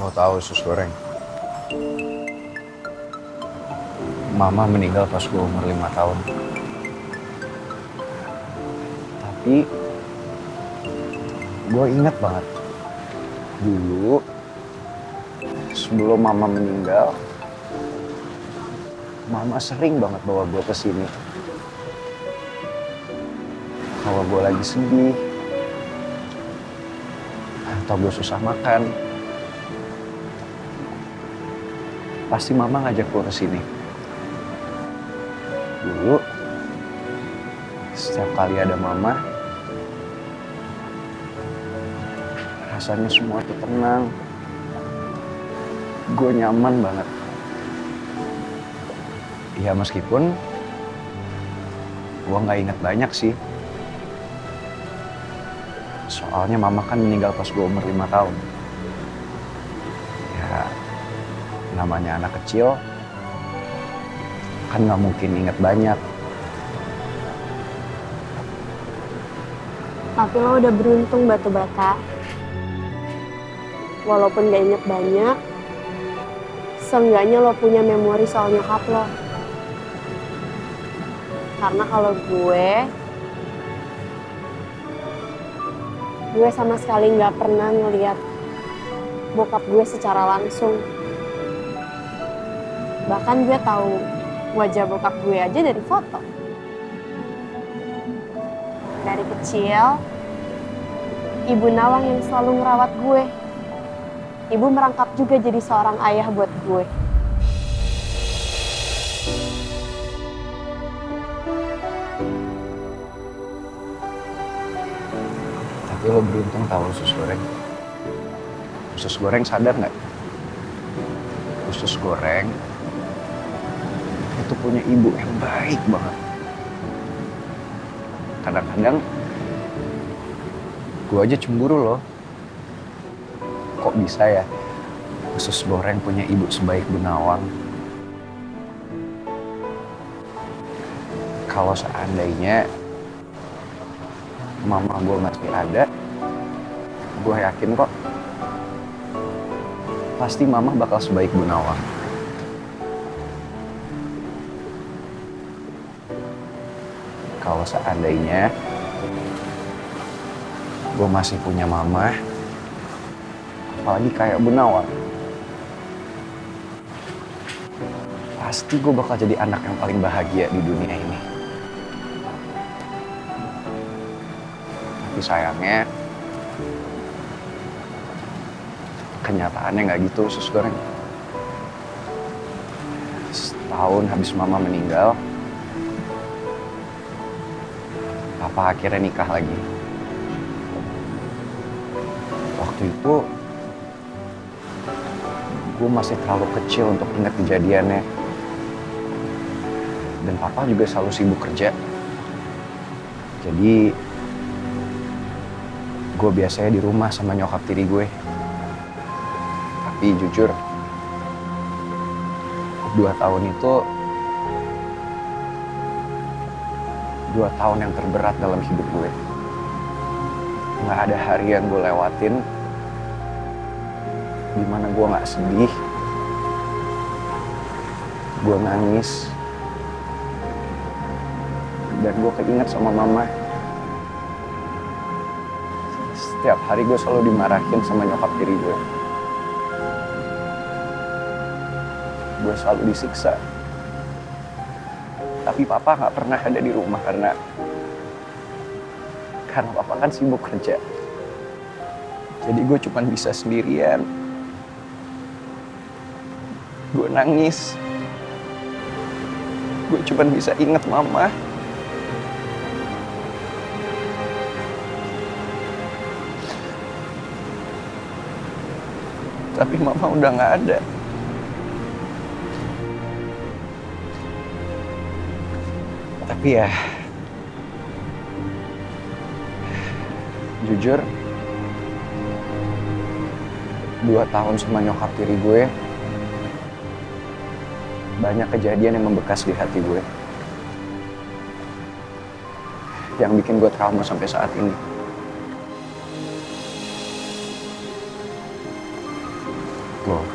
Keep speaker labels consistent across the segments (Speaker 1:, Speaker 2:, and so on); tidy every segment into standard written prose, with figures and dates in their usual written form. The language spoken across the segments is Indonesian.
Speaker 1: Mau tahu sus goreng? Mama meninggal pas gue umur 5 tahun. Tapi gue ingat banget dulu sebelum mama meninggal, mama sering banget bawa gue ke sini. Kalau gue lagi sedih atau gue susah makan, pasti mama ngajak gue ke sini. Dulu setiap kali ada mama, rasanya semua tuh tenang. Gue nyaman banget. Ya meskipun gue nggak ingat banyak sih. Soalnya mama kan meninggal pas gue umur 5 tahun. Ya namanya anak kecil kan nggak mungkin ingat banyak.
Speaker 2: Tapi lo udah beruntung batu bata. Walaupun gak inget banyak, seenggaknya lo punya memori soal nyokap lo. Karena kalau gue sama sekali gak pernah ngeliat bokap gue secara langsung. Bahkan gue tahu wajah bokap gue aja dari foto. Dari kecil, Ibu Nawang yang selalu ngerawat gue. Ibu merangkap juga jadi seorang ayah buat gue.
Speaker 1: Tapi lo beruntung tahu usus goreng. Usus goreng sadar nggak? Usus goreng itu punya ibu yang baik banget. Kadang-kadang gue aja cemburu loh. Kok bisa ya usus goreng punya ibu sebaik Bu Nawang? Kalau seandainya mama gue masih ada, gue yakin kok pasti mama bakal sebaik Bu Nawang. Kalau seandainya gue masih punya mama, apalagi kayak Bu Nawang, pasti gue bakal jadi anak yang paling bahagia di dunia ini. Tapi sayangnya, kenyataannya nggak gitu usus goreng. Setahun habis mama meninggal, papa akhirnya nikah lagi. Waktu itu gue masih terlalu kecil untuk ingat kejadiannya. Dan papa juga selalu sibuk kerja. Jadi gue biasanya di rumah sama nyokap tiri gue. Tapi jujur, 2 tahun itu 2 tahun yang terberat dalam hidup gue. Nggak ada hari yang gue lewatin dimana gue nggak sedih, gue nangis, dan gue keinget sama mama. Setiap hari gue selalu dimarahin sama nyokap tiri gue. Gue selalu disiksa. Tapi papa nggak pernah ada di rumah karena papa kan sibuk kerja. Jadi gue cuma bisa sendirian. Gue nangis. Gue cuma bisa inget mama. Tapi mama udah nggak ada. Tapi ya, jujur, 2 tahun sama nyokap tiri gue, banyak kejadian yang membekas di hati gue. Yang bikin gue trauma sampai saat ini. Loh,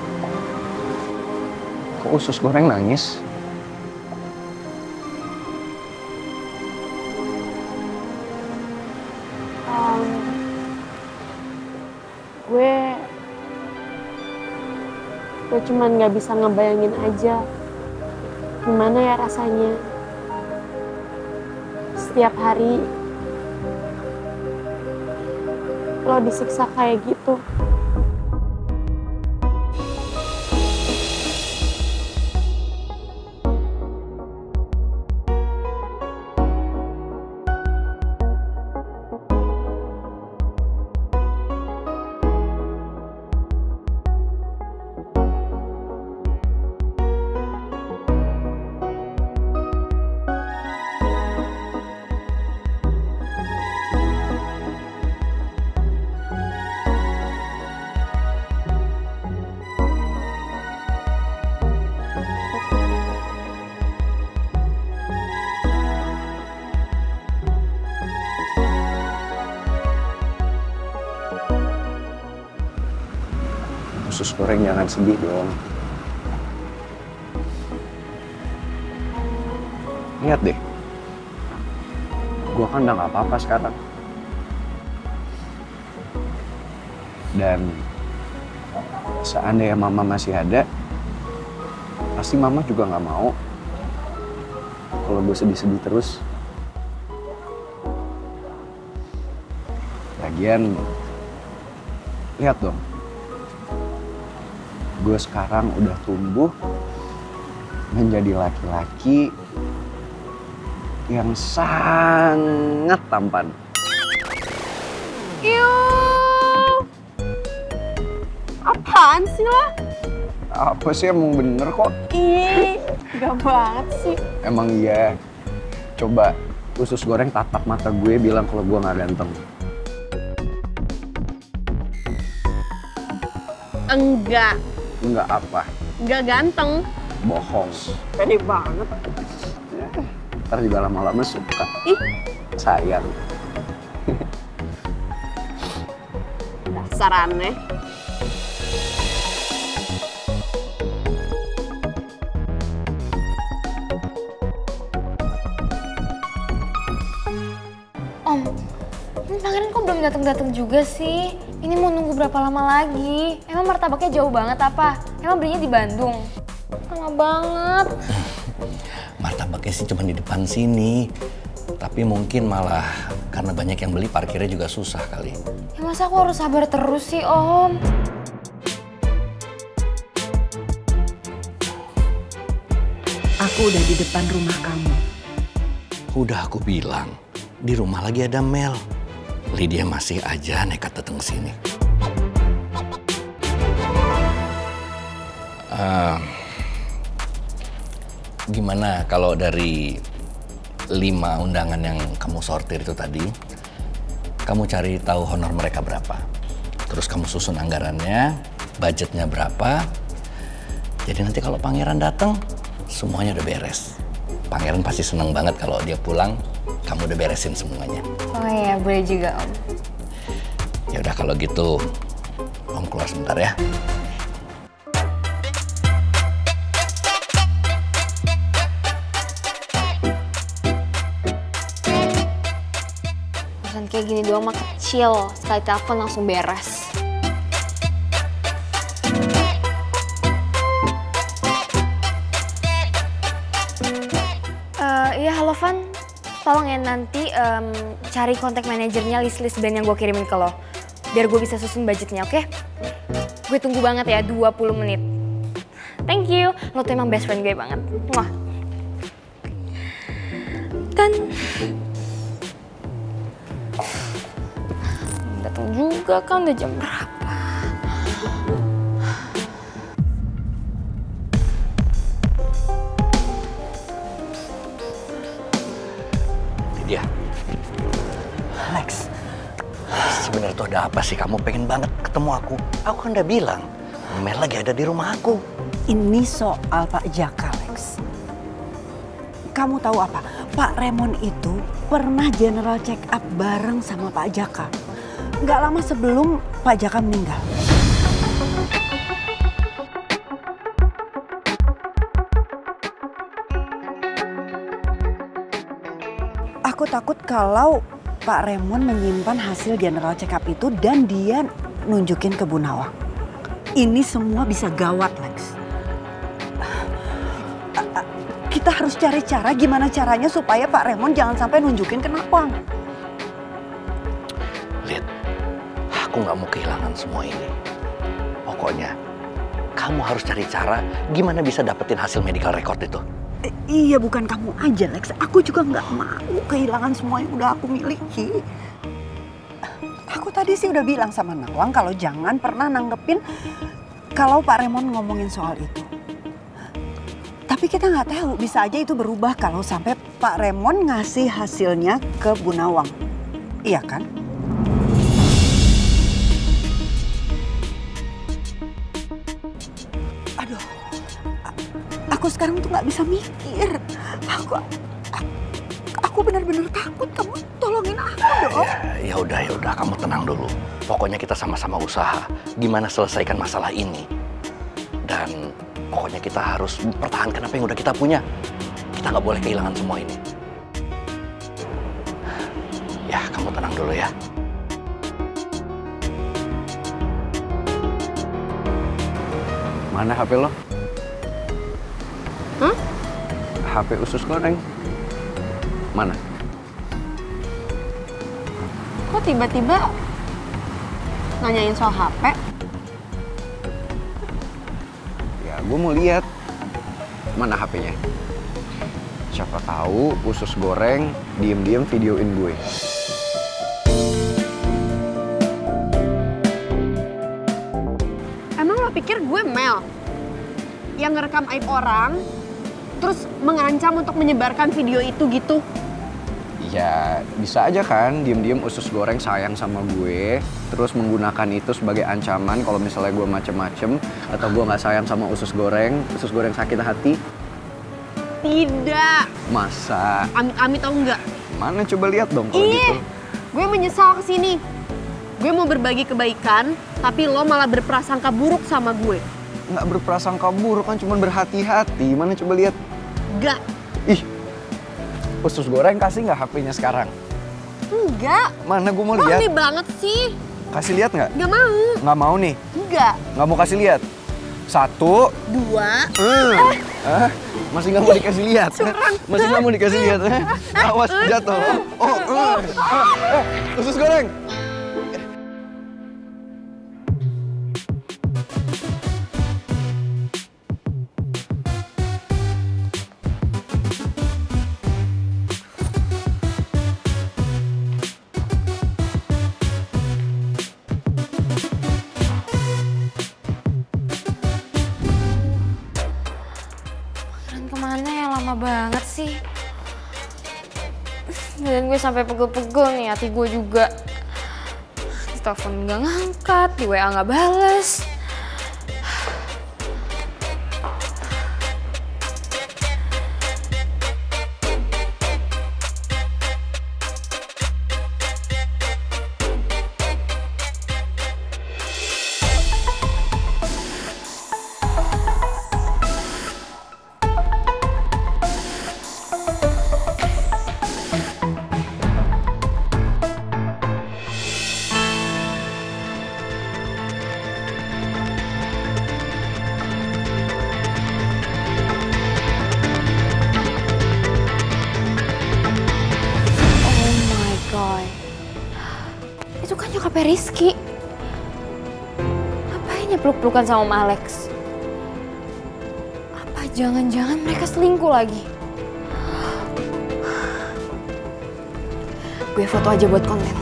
Speaker 1: kok usus goreng nangis?
Speaker 2: Gue cuman gak bisa ngebayangin aja gimana ya rasanya setiap hari lo disiksa kayak gitu.
Speaker 1: Usus goreng jangan sedih dong. Lihat deh, gua kan udah gak apa-apa sekarang. Dan seandainya mama masih ada, pasti mama juga gak mau kalau gue sedih-sedih terus. Lagian, lihat dong. Gue sekarang udah tumbuh menjadi laki-laki yang sangat tampan.
Speaker 2: Yuh, apaan sih lo?
Speaker 1: Apa sih, emang bener kok.
Speaker 2: Ih, gak banget sih.
Speaker 1: Emang iya. Coba usus goreng tatap mata gue bilang kalau gue gak ganteng.
Speaker 2: Enggak.
Speaker 1: Enggak apa?
Speaker 2: Enggak ganteng.
Speaker 1: Bohong.
Speaker 2: Pede banget.
Speaker 1: Ntar juga lama-lama suka.
Speaker 2: Ih,
Speaker 1: sayang.
Speaker 2: dasar aneh.
Speaker 3: Om, ini pangeran kok belum datang-datang juga sih? Ini mau nunggu berapa lama lagi? Emang martabaknya jauh banget apa? Emang belinya di Bandung? Lama banget.
Speaker 4: Martabaknya sih cuma di depan sini. Tapi mungkin malah karena banyak yang beli parkirnya juga susah kali.
Speaker 3: Ya masa aku harus sabar terus sih, Om?
Speaker 5: Aku udah di depan rumah kamu.
Speaker 4: Udah aku bilang, di rumah lagi ada Mel. Lydia masih aja nekat datang sini. Gimana kalau dari 5 undangan yang kamu sortir itu tadi, kamu cari tahu honor mereka berapa. Terus kamu susun anggarannya, budgetnya berapa. Jadi nanti kalau pangeran datang, semuanya udah beres. Pangeran pasti seneng banget kalau dia pulang, kamu udah beresin semuanya.
Speaker 3: Oh iya, boleh juga, Om.
Speaker 4: Ya udah kalau gitu, Om keluar sebentar ya.
Speaker 3: Urusan kayak gini doang mah kecil, sekali telepon langsung beres. Iya, halo Van. Tolong ya nanti cari kontak manajernya list-list band yang gue kirimin ke lo. Biar gue bisa susun budgetnya, oke? Gue tunggu banget ya, 20 menit. Thank you, lo tuh emang best friend gue banget. Muah. Dan datang juga kan, udah jam berapa?
Speaker 4: Lydia.
Speaker 5: Lex,
Speaker 4: Sebenarnya tuh ada apa sih? Kamu pengen banget ketemu aku. Aku kan udah bilang, Mel lagi ada di rumah aku.
Speaker 5: ini soal Pak Jaka, Lex. Kamu tahu apa? Pak Raymond itu pernah general check up bareng sama Pak Jaka. Nggak lama sebelum Pak Jaka meninggal. takut kalau Pak Raymond menyimpan hasil general check up itu dan dia nunjukin ke Bu Nawang. Ini semua bisa gawat, Lex. Kita harus cari cara gimana caranya supaya Pak Raymond jangan sampai nunjukin ke Nawang.
Speaker 4: Lid, aku nggak mau kehilangan semua ini. Pokoknya, kamu harus cari cara gimana bisa dapetin hasil medical record itu.
Speaker 5: Iya, bukan kamu aja, Lex. Aku juga nggak mau kehilangan semua yang udah aku miliki. Aku tadi sih udah bilang sama Nawang kalau jangan pernah nanggepin kalau Pak Raymond ngomongin soal itu. Tapi kita nggak tahu, bisa aja itu berubah kalau sampai Pak Raymond ngasih hasilnya ke Bu Nawang. Iya kan? Aduh, aku sekarang tuh nggak bisa mikir. Aku benar-benar takut. Kamu tolongin aku dong.
Speaker 4: Ya udah, kamu tenang dulu. Pokoknya kita sama-sama usaha gimana selesaikan masalah ini. Dan pokoknya kita harus pertahankan apa yang udah kita punya. Kita nggak boleh kehilangan semua ini. Ya, kamu tenang dulu ya.
Speaker 1: Mana HP lo?
Speaker 2: Hah?
Speaker 1: HP usus goreng. Mana?
Speaker 2: Kok tiba-tiba nanyain soal HP?
Speaker 1: Ya, gue mau lihat. Mana HP-nya? Siapa tahu usus goreng diem-diem videoin gue.
Speaker 2: Emang lo pikir gue Mel? Yang ngerekam aib orang, terus mengancam untuk menyebarkan video itu gitu?
Speaker 1: Ya, bisa aja kan diem-diem usus goreng sayang sama gue, terus menggunakan itu sebagai ancaman kalau misalnya gue macem-macem, atau gue nggak sayang sama usus goreng sakit hati.
Speaker 2: Tidak.
Speaker 1: Masa?
Speaker 2: Amit-amit tau nggak?
Speaker 1: Mana coba lihat dong kalau gitu.
Speaker 2: Gue menyesal kesini. Gue mau berbagi kebaikan, tapi lo malah berprasangka buruk sama gue.
Speaker 1: Nggak berprasangka buruk kan, cuma berhati-hati. Mana coba lihat.
Speaker 2: Nggak.
Speaker 1: Ih, usus goreng kasih nggak HP-nya sekarang?
Speaker 2: Enggak.
Speaker 1: Mana gue mau
Speaker 2: Lo
Speaker 1: lihat.
Speaker 2: aneh banget sih.
Speaker 1: Kasih lihat nggak?
Speaker 2: Nggak mau.
Speaker 1: Nggak mau nih.
Speaker 2: Enggak.
Speaker 1: Nggak mau kasih lihat. 1,
Speaker 2: 2.
Speaker 1: Masih nggak mau dikasih lihat. Masih nggak mau dikasih lihat. Awas jatuh. Usus goreng.
Speaker 3: Kemana ya, lama banget sih. Dan gue sampai pegel-pegel nih, hati gue juga. Di telepon nggak ngangkat, di WA nggak bales. Itu kan nyokapnya Rizky. Ngapain ya peluk-pelukan sama Om Alex? Apa jangan-jangan mereka selingkuh lagi? Gue foto aja buat konten.